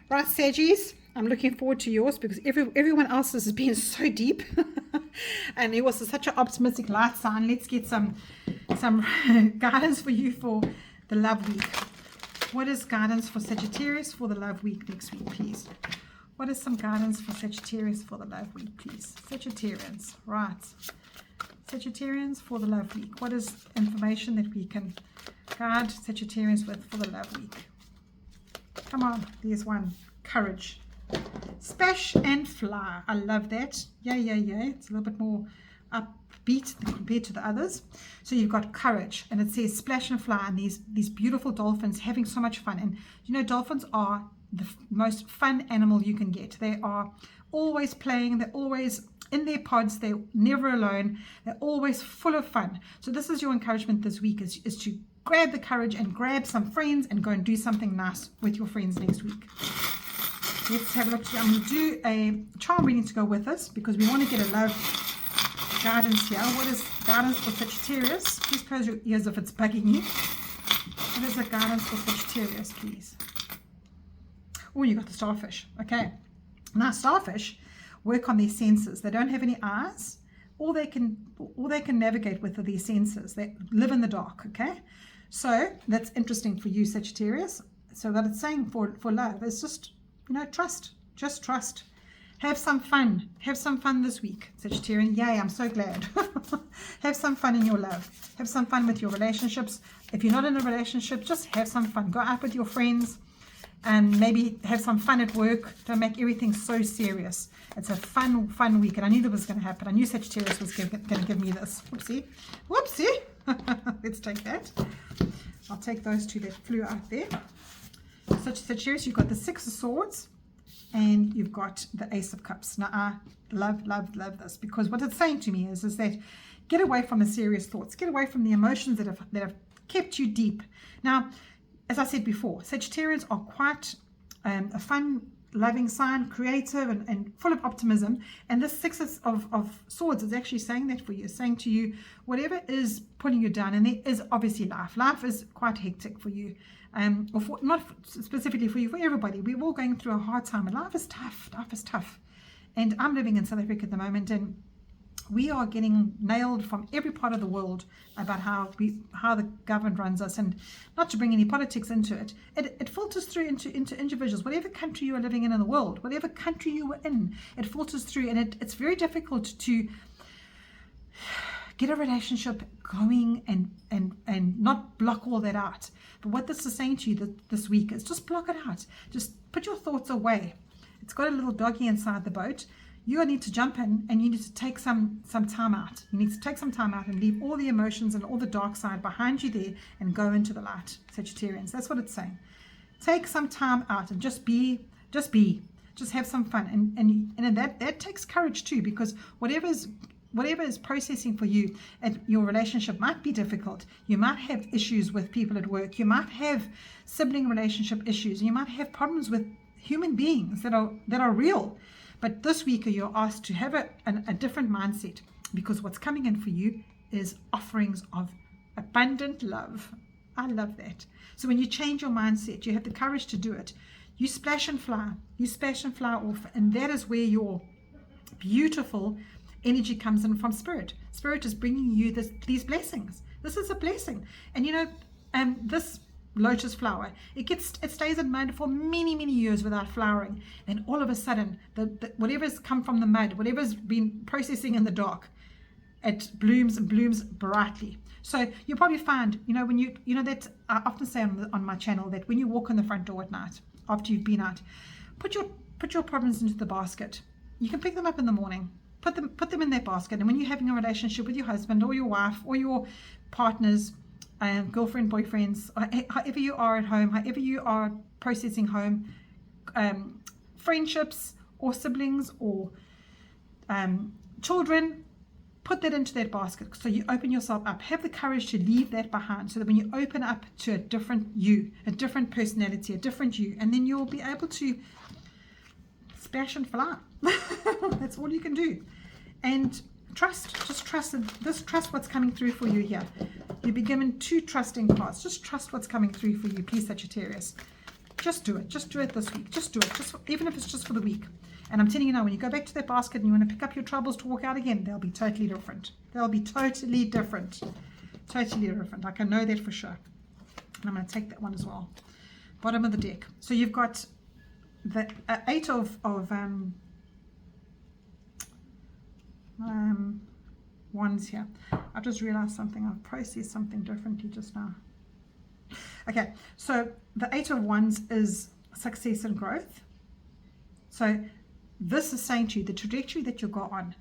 Right, Saggies, I'm looking forward to yours because everyone else's has been so deep. And it was such an optimistic light sign. Let's get some guidance for you for the love week. What is guidance for Sagittarius for the love week next week, please? What is some guidance for Sagittarius for the love week, please? Sagittarians, right. Sagittarians for the love week. What is information that we can guide Sagittarians with for the love week? Come on, there's one. Courage. Splash and fly. I love that. Yeah. It's a little bit more upbeat compared to the others. So you've got courage, and it says splash and fly, and these beautiful dolphins having so much fun. And you know, dolphins are the most fun animal you can get. They are always playing. They're always in their pods. They're never alone. They're always full of fun. So this is your encouragement this week, is to grab the courage and grab some friends and go and do something nice with your friends next week. Let's have a look. I'm going to do a charm reading to go with this because we want to get a love guidance here. What is guidance for Sagittarius? Please close your ears if it's bugging you. What is the guidance for Sagittarius, please? Oh, you got the starfish. Okay. Now, starfish work on their senses. They don't have any eyes. All they can navigate with are their senses. They live in the dark, okay? So that's interesting for you, Sagittarius. So that it's saying for love is just, you know, trust. Just trust. Have some fun. Have some fun this week, Sagittarian. Yay, I'm so glad. Have some fun in your love. Have some fun with your relationships. If you're not in a relationship, just have some fun. Go out with your friends and maybe have some fun at work. Don't make everything so serious. It's a fun week, and I knew that was going to happen. I knew Sagittarius was going to give me this. Whoopsie. Let's take that. I'll take those two that flew out there. Sagittarius, you've got the Six of Swords, and you've got the Ace of Cups. Now, I love this, because what it's saying to me is that get away from the serious thoughts. Get away from the emotions that have kept you deep. Now, as I said before, Sagittarians are quite a fun, loving sign, creative and full of optimism. And this Six of Swords is actually saying that for you. It's saying to you, whatever is pulling you down, and there is obviously life. Life is quite hectic for you. Not specifically for you, for everybody. We're all going through a hard time, and life is tough. Life is tough. And I'm living in South Africa at the moment, and we are getting nailed from every part of the world about how the government runs us, and not to bring any politics into it. It filters through into individuals. Whatever country you are living in the world, whatever country you are in, it filters through, and it's very difficult to get a relationship going and not block all that out. But what this is saying to you this week is just block it out. Just put your thoughts away. It's got a little doggy inside the boat. You need to jump in, and you need to take some time out. You need to take some time out and leave all the emotions and all the dark side behind you there and go into the light, Sagittarians. That's what it's saying. Take some time out and just be. Just have some fun. And that takes courage too, because whatever is processing for you, and your relationship might be difficult. You might have issues with people at work. You might have sibling relationship issues. You might have problems with human beings that are real. But this week you're asked to have a different mindset, because what's coming in for you is offerings of abundant love. I love that. So when you change your mindset, you have the courage to do it. You splash and fly. You splash and fly off. And that is where your beautiful energy comes in from Spirit. Spirit is bringing you these blessings. This is a blessing. And you know, this lotus flower, it stays in mud for many years without flowering, and all of a sudden whatever's come from the mud, whatever's been processing in the dark, it blooms and blooms brightly. So you'll probably find, you know, when you know that I often say on my channel that when you walk in the front door at night after you've been out, put your problems into the basket. You can pick them up in the morning, put them in that basket, and when you're having a relationship with your husband or your wife or your partners, girlfriend, boyfriends, however you are at home, however you are processing home, friendships or siblings or children, put that into that basket. So you open yourself up. Have the courage to leave that behind, so that when you open up to a different you, a different personality, a different you, and then you'll be able to splash and fly. That's all you can do. And just trust what's coming through for you here. You'll be given two trusting cards. Just trust what's coming through for you, please, Sagittarius. Just do it. Just do it this week. Just do it. Even if it's just for the week. And I'm telling you now, when you go back to that basket and you want to pick up your troubles to walk out again, they'll be totally different. They'll be totally different. Totally different. I can know that for sure. And I'm going to take that one as well. Bottom of the deck. So you've got the 8 of wands here. I've just realized something. I've processed something differently just now. Okay, so the 8 of wands is success and growth. So this is saying to you, the trajectory that you'll go on,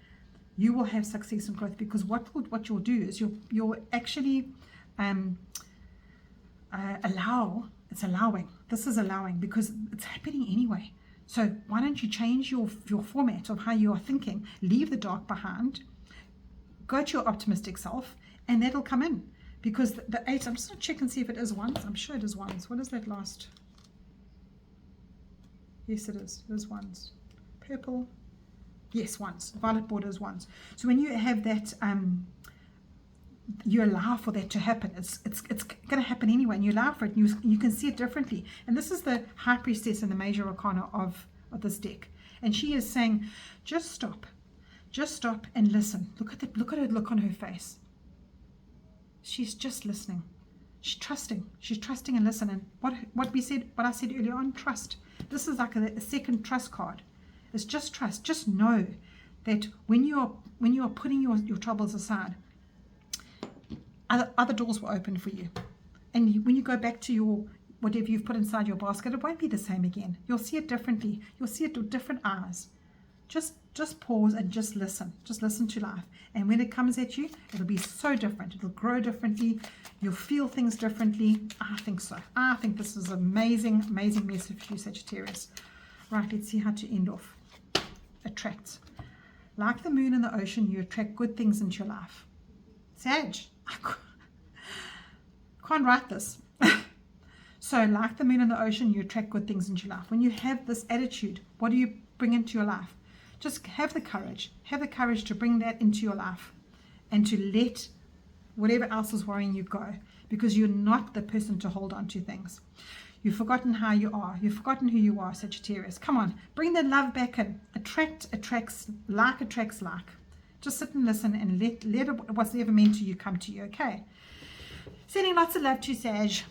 you will have success and growth, because what you'll do is you'll actually it's allowing. This is allowing because it's happening anyway. So why don't you change your format of how you are thinking, leave the dark behind, go to your optimistic self, and that'll come in. Because the 8, I'm just going to check and see if it is wands. I'm sure it is wands. What is that last? Yes, it is. It is wands. Purple. Yes, wands. Violet border is wands. So when you have that, you allow for that to happen. It's going to happen anyway, and you allow for it, and you can see it differently. And this is the High Priestess and the Major Arcana of this deck. And she is saying, just stop and listen. Look at her look on her face. She's just listening. She's trusting and listening. What I said earlier on, trust. This is like a second trust card. It's just trust. Just know that when you are putting your troubles aside, other doors will open for you. And when you go back to whatever you've put inside your basket, it won't be the same again. You'll see it differently. You'll see it with different eyes. Just pause and just listen. Just listen to life. And when it comes at you, it'll be so different. It'll grow differently. You'll feel things differently. I think so. I think this is an amazing, amazing message for you, Sagittarius. Right, let's see how to end off. Attract. Like the moon in the ocean, you attract good things into your life. Sag. I can't write this. So, like the moon in the ocean, you attract good things into your life. When you have this attitude, what do you bring into your life? Just have the courage to bring that into your life and to let whatever else is worrying you go, because you're not the person to hold on to things. You've forgotten how you are. You've forgotten who you are, Sagittarius. Come on, bring the love back in. Attracts like. Just sit and listen and let what's ever meant to you come to you, okay? Sending lots of love to you, Sag.